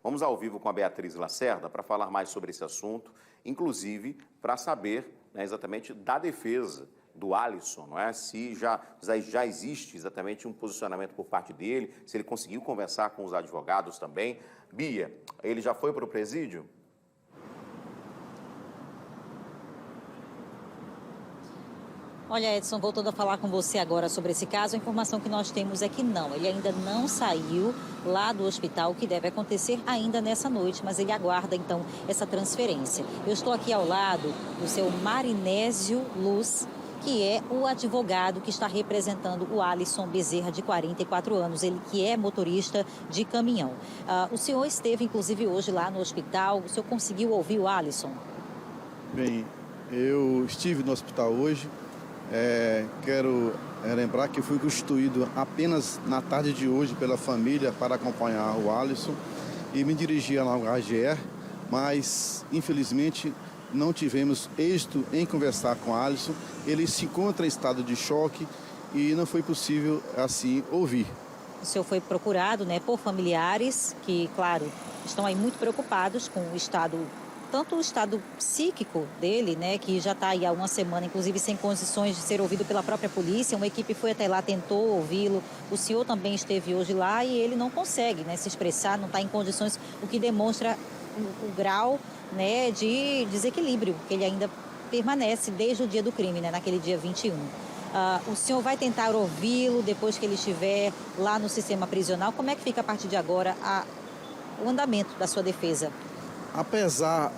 Vamos ao vivo com a Beatriz Lacerda para falar mais sobre esse assunto, inclusive para saber, né, exatamente da defesa do Alisson, não é? Se já existe exatamente um posicionamento por parte dele, se ele conseguiu conversar com os advogados também. Bia, ele já foi para o presídio? Olha, Edson, voltando a falar com você agora sobre esse caso, a informação que nós temos é que não, ele ainda não saiu lá do hospital, o que deve acontecer ainda nessa noite, mas ele aguarda, então, essa transferência. Eu estou aqui ao lado do seu Marinésio Luz, que é o advogado que está representando o Alisson Bezerra, de 44 anos, ele que é motorista de caminhão. O senhor esteve, inclusive, hoje lá no hospital, o senhor conseguiu ouvir o Alisson? Bem, eu estive no hospital hoje. Quero lembrar que eu fui constituído apenas na tarde de hoje pela família para acompanhar o Alisson e me dirigi ao HGR, mas infelizmente não tivemos êxito em conversar com o Alisson. Ele se encontra em estado de choque e não foi possível assim ouvir. O senhor foi procurado, né, por familiares que, claro, estão aí muito preocupados com o estado, tanto o estado psíquico dele, né, que já está aí há uma semana, inclusive sem condições de ser ouvido pela própria polícia. Uma equipe foi até lá, tentou ouvi-lo. O senhor também esteve hoje lá e ele não consegue, né, se expressar, não está em condições, o que demonstra o grau, né, de desequilíbrio que ele ainda permanece desde o dia do crime, né, naquele dia 21. O senhor vai tentar ouvi-lo depois que ele estiver lá no sistema prisional? Como é que fica a partir de agora o andamento da sua defesa? Apesar,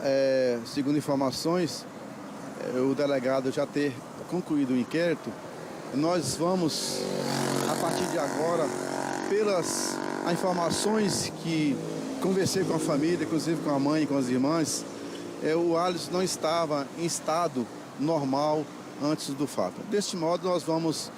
segundo informações, o delegado já ter concluído o inquérito, nós vamos, a partir de agora, pelas informações que conversei com a família, inclusive com a mãe e com as irmãs, o Alisson não estava em estado normal antes do fato. Deste modo, nós vamos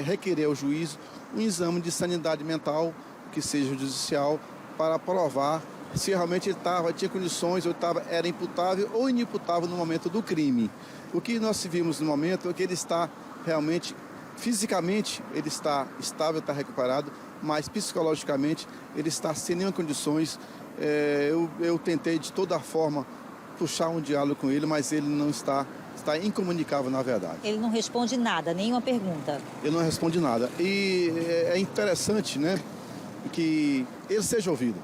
requerer ao juiz um exame de sanidade mental, que seja judicial, para provar se realmente ele tinha condições, ou era imputável ou inimputável no momento do crime. O que nós vimos no momento é que ele está realmente, fisicamente, ele está estável, está recuperado, mas psicologicamente ele está sem nenhuma condições. Eu tentei de toda forma puxar um diálogo com ele, mas ele não está incomunicável na verdade. Ele não responde nada, nenhuma pergunta? Ele não responde nada. E é interessante, né, que ele seja ouvido.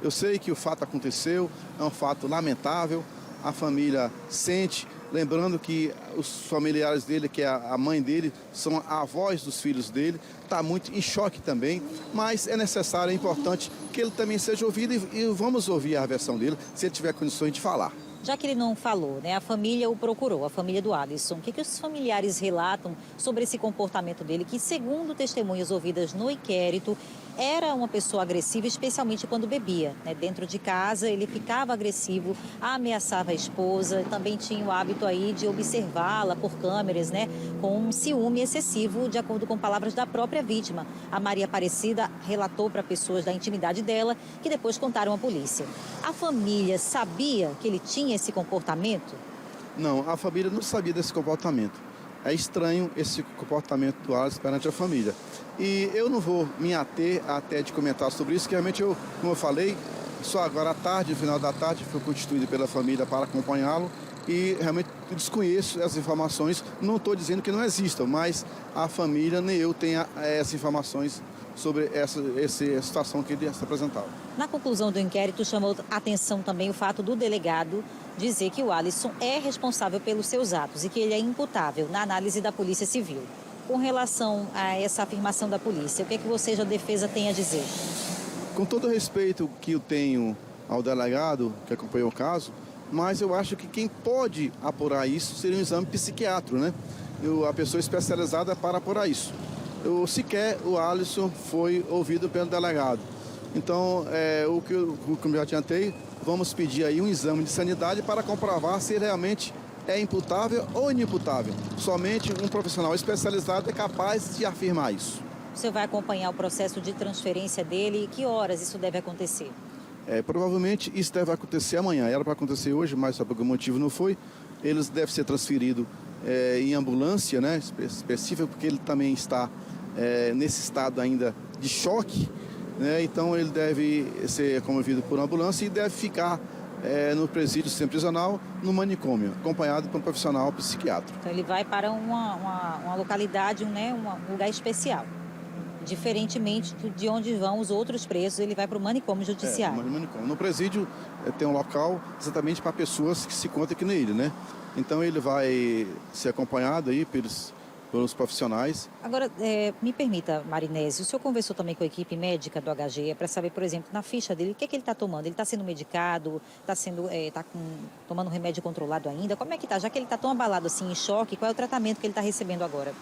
Eu sei que o fato aconteceu, é um fato lamentável, a família sente, lembrando que os familiares dele, que é a mãe dele, são avós dos filhos dele, está muito em choque também, mas é necessário, é importante que ele também seja ouvido e vamos ouvir a versão dele, se ele tiver condições de falar. Já que ele não falou, né, a família o procurou, a família do Alisson. O que os familiares relatam sobre esse comportamento dele, que, segundo testemunhas ouvidas no inquérito, era uma pessoa agressiva, especialmente quando bebia, né? Dentro de casa ele ficava agressivo, ameaçava a esposa, também tinha o hábito aí de observá-la por câmeras, né? Com um ciúme excessivo, de acordo com palavras da própria vítima. A Maria Aparecida relatou para pessoas da intimidade dela, que depois contaram à polícia. A família sabia que ele tinha esse comportamento? Não, a família não sabia desse comportamento. É estranho esse comportamento do Alisson perante a família. E eu não vou me ater até de comentar sobre isso, que realmente como eu falei, só agora à tarde, no final da tarde, fui constituído pela família para acompanhá-lo e realmente desconheço essas informações. Não estou dizendo que não existam, mas a família nem eu tenho essas informações sobre essa situação que ele se apresentava. Na conclusão do inquérito, chamou atenção também o fato do delegado dizer que o Alisson é responsável pelos seus atos e que ele é imputável na análise da Polícia Civil. Com relação a essa afirmação da polícia, o que é que você, da defesa, tem a dizer? Com todo o respeito que eu tenho ao delegado que acompanhou o caso, mas eu acho que quem pode apurar isso seria um exame psiquiátrico, né? A pessoa especializada para apurar isso. Sequer o Alisson foi ouvido pelo delegado. Então, como eu já adiantei, vamos pedir aí um exame de sanidade para comprovar se realmente é imputável ou inimputável. Somente um profissional especializado é capaz de afirmar isso. Você vai acompanhar o processo de transferência dele e que horas isso deve acontecer? Provavelmente isso deve acontecer amanhã. Era para acontecer hoje, mas por algum motivo não foi. Ele deve ser transferido em ambulância, né, específica, porque ele também está nesse estado ainda de choque. né? Então ele deve ser comovido por uma ambulância e deve ficar no presídio prisional, no manicômio, acompanhado por um profissional psiquiatra. Então ele vai para uma localidade, né, um lugar especial. Diferentemente de onde vão os outros presos, ele vai para o manicômio judiciário. Manicômio. No presídio tem um local exatamente para pessoas que se encontram aqui nele, né? Então ele vai ser acompanhado aí pelos profissionais. Agora, me permita, Marinésio, o senhor conversou também com a equipe médica do HGE para saber, por exemplo, na ficha dele, o que é que ele está tomando? Ele está sendo medicado? Está tomando remédio controlado ainda? Como é que está? Já que ele está tão abalado assim, em choque, qual é o tratamento que ele está recebendo agora?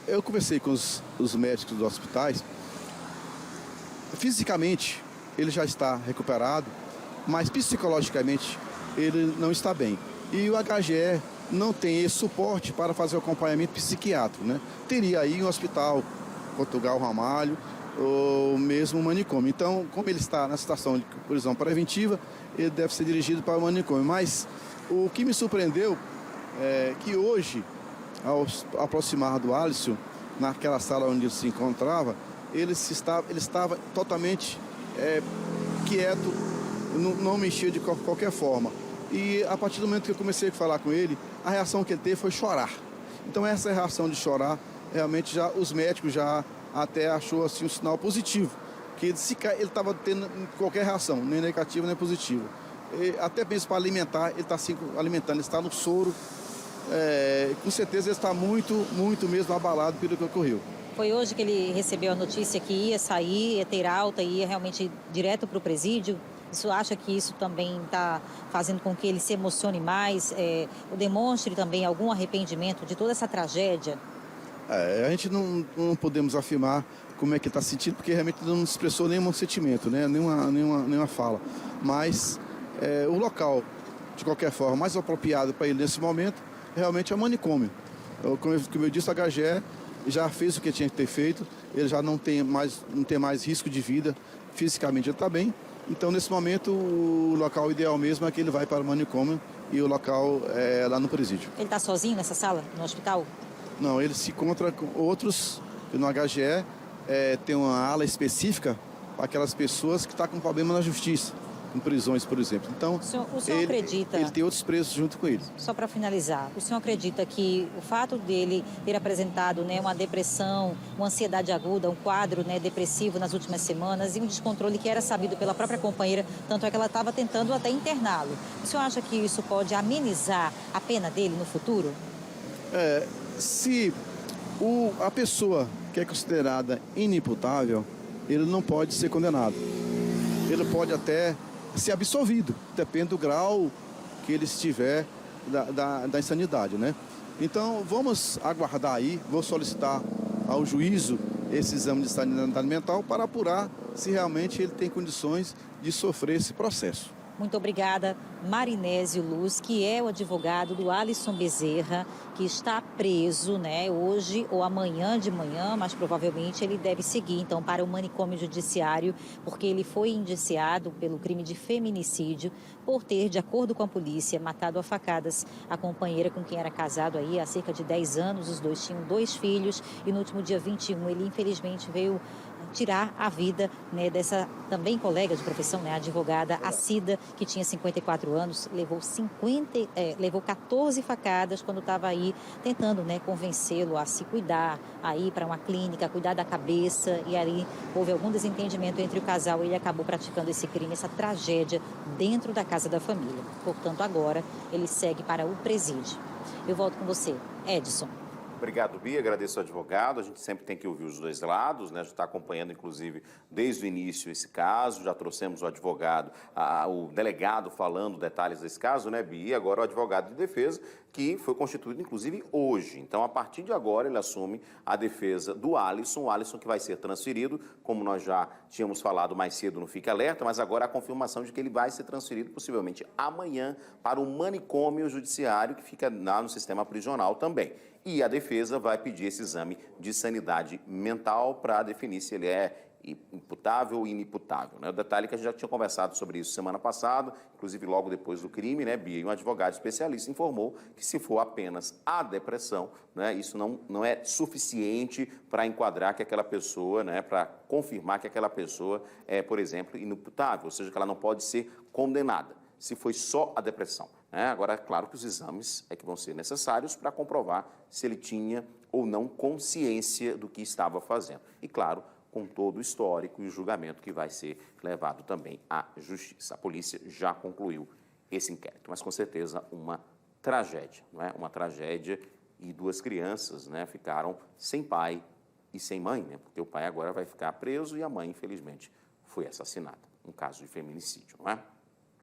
Eu conversei com os médicos dos hospitais. Fisicamente, ele já está recuperado, mas psicologicamente ele não está bem. E o HGE não tem esse suporte para fazer o acompanhamento psiquiátrico, né? Teria aí um hospital, Portugal Ramalho, ou mesmo um manicômio. Então, como ele está na situação de prisão preventiva, ele deve ser dirigido para o manicômio. Mas o que me surpreendeu é que hoje, ao aproximar do Alisson, naquela sala onde ele se encontrava, ele estava totalmente quieto, não mexia de qualquer forma. E a partir do momento que eu comecei a falar com ele, a reação que ele teve foi chorar. Então essa reação de chorar, realmente já os médicos já até achou assim um sinal positivo, que ele estava tendo qualquer reação, nem negativa nem positiva. Até mesmo para alimentar, ele está se alimentando, ele está no soro. Com certeza ele está muito mesmo abalado pelo que ocorreu. Foi hoje que ele recebeu a notícia que ia sair, ia ter alta, ia realmente direto para o presídio? Isso acha que isso também está fazendo com que ele se emocione mais, ou demonstre também algum arrependimento de toda essa tragédia? A gente não podemos afirmar como é que ele está sentindo, porque realmente não expressou nenhum sentimento, né? nenhuma fala. Mas o local, de qualquer forma, mais apropriado para ele nesse momento, realmente é o manicômio. Como eu disse, a HGE já fez o que tinha que ter feito, ele já não tem mais risco de vida, fisicamente ele está bem. Então, nesse momento, o local ideal mesmo é que ele vai para o manicômio e o local é lá no presídio. Ele está sozinho nessa sala, no hospital? Não, ele se encontra com outros, no HGE tem uma ala específica para aquelas pessoas que estão com problema na justiça, com prisões, por exemplo. Então, o senhor acredita... Ele tem outros presos junto com ele. Só para finalizar, o senhor acredita que o fato dele ter apresentado, né, uma depressão, uma ansiedade aguda, um quadro, né, depressivo nas últimas semanas e um descontrole que era sabido pela própria companheira, tanto é que ela estava tentando até interná-lo. O senhor acha que isso pode amenizar a pena dele no futuro? Se a pessoa que é considerada inimputável, ele não pode ser condenado. Ele pode até ser absolvido, depende do grau que ele estiver da insanidade, né? Então, vamos aguardar aí, vou solicitar ao juízo esse exame de sanidade mental para apurar se realmente ele tem condições de sofrer esse processo. Muito obrigada, Marinésio Luz, que é o advogado do Alisson Bezerra, que está preso, né, hoje ou amanhã de manhã, mas provavelmente ele deve seguir, então, para o manicômio judiciário, porque ele foi indiciado pelo crime de feminicídio por ter, de acordo com a polícia, matado a facadas a companheira com quem era casado aí há cerca de 10 anos. Os dois tinham 2 filhos e no último dia 21 ele, infelizmente, veio tirar a vida, né, dessa também colega de profissão, né, advogada, a Cida, que tinha 54 anos, levou 14 facadas quando estava aí tentando, né, convencê-lo a se cuidar, a ir para uma clínica, cuidar da cabeça, e aí houve algum desentendimento entre o casal e ele acabou praticando esse crime, essa tragédia dentro da casa da família. Portanto, agora ele segue para o presídio. Eu volto com você, Edson. Obrigado, Bia. Agradeço ao advogado. A gente sempre tem que ouvir os dois lados, né? A gente está acompanhando, inclusive, desde o início esse caso. Já trouxemos o advogado, o delegado falando detalhes desse caso, né, Bia? E agora o advogado de defesa, que foi constituído, inclusive, hoje. Então, a partir de agora, ele assume a defesa do Alisson. O Alisson que vai ser transferido, como nós já tínhamos falado mais cedo no Fique Alerta, mas agora a confirmação de que ele vai ser transferido, possivelmente amanhã, para o manicômio judiciário, que fica lá no sistema prisional também. E a defesa vai pedir esse exame de sanidade mental para definir se ele é imputável e inimputável, né? O detalhe é que a gente já tinha conversado sobre isso semana passada, inclusive logo depois do crime, né, Bia? E um advogado especialista informou que se for apenas a depressão, né, isso não é suficiente para enquadrar que aquela pessoa, né, para confirmar que aquela pessoa é, por exemplo, inimputável, ou seja, que ela não pode ser condenada, se foi só a depressão, né? Agora, é claro que os exames é que vão ser necessários para comprovar se ele tinha ou não consciência do que estava fazendo. E, claro, com todo o histórico e o julgamento que vai ser levado também à justiça. A polícia já concluiu esse inquérito, mas com certeza uma tragédia, não é? Uma tragédia, e duas crianças, né, ficaram sem pai e sem mãe, né? Porque o pai agora vai ficar preso e a mãe, infelizmente, foi assassinada. Um caso de feminicídio, não é?